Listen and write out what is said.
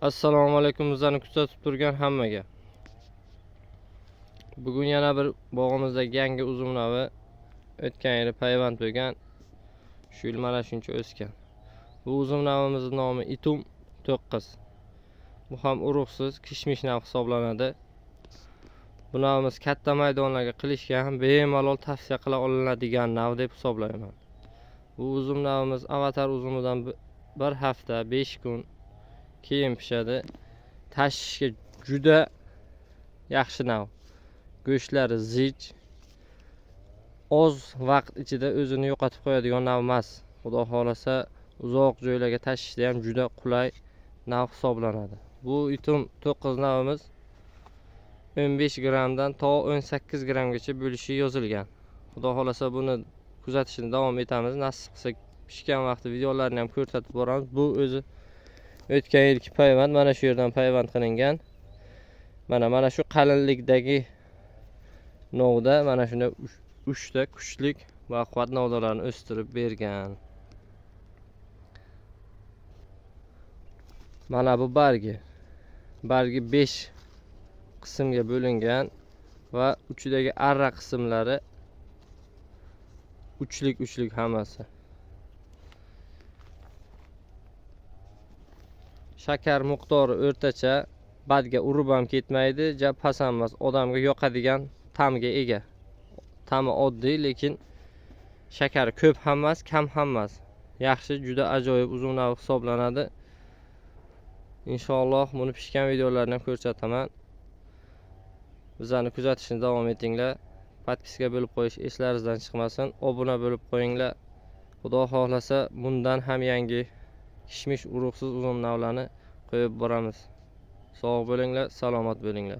Assalomu alaykum, bizlarni kuzatib turgan hammaga. Bugun yana bir bog'imizdagi yangi uzum navi o'tgan yili payvand bo'lgan, shu yil mana shuncha o'sgan. Bu uzum navimizning nomi Itum 9. Bu ham urug'siz kishmish navi hisoblanadi. Bu navimiz katta maydonlarga qilishga ham bemalol tavsiya qila olinadigan nav deb hisoblayman. Bu uzum navimiz avatar uzumidan bir hafta 5 kun keyin pishadi. Tashishga juda yaxshi nav. Go'shtlari zich, oz vaqt ichida o'zini yo'qotib qo'yadigan nav emas. Xudo xolasa uzoq joylarga tashishda ham juda qulay nav hisoblanadi. Bu Itum 9 navimiz 15 gramdan to 18 gramgacha bo'lishi yozilgan. Xudo xolasa buni kuzatishni davom etamiz. Nasib qilsa pishgan vaqti videolarini ham ko'rsatib boramiz. Bu o'zi o'tgan yilgi payvand, mana shu yerdan payvand qilingan. Mana shu qalinlikdagi novda mana shunday 3 ta kuchlik baquvvat novdalarni o'stirib bergan. Mana bu bargi 5 qismga bo'lingan va uchidagi arra qismlari uchlik hammasi. Shakar miqdori o'rtacha, badga urib ham ketmaydi, ja past ham emas, odamga yoqadigan ta'mga ega. Ta'mi oddiy, lekin shakari ko'p ham emas, kam ham emas. Yaxshi, juda ajoyib uzum navi hisoblanadi. Inshaalloh buni pishgan videolarini ham ko'rsataman. Bizlarni kuzatishni davom etinglar. Podpiska bo'lib qo'yish eslaringizdan chiqmasin. Obuna bo'lib qo'yinglar. Xudo xohlasa bundan ham yangi kishmish urug'siz uzum navlarni qo'yib boramiz. Sog' bo'linglar, salomat bo'linglar.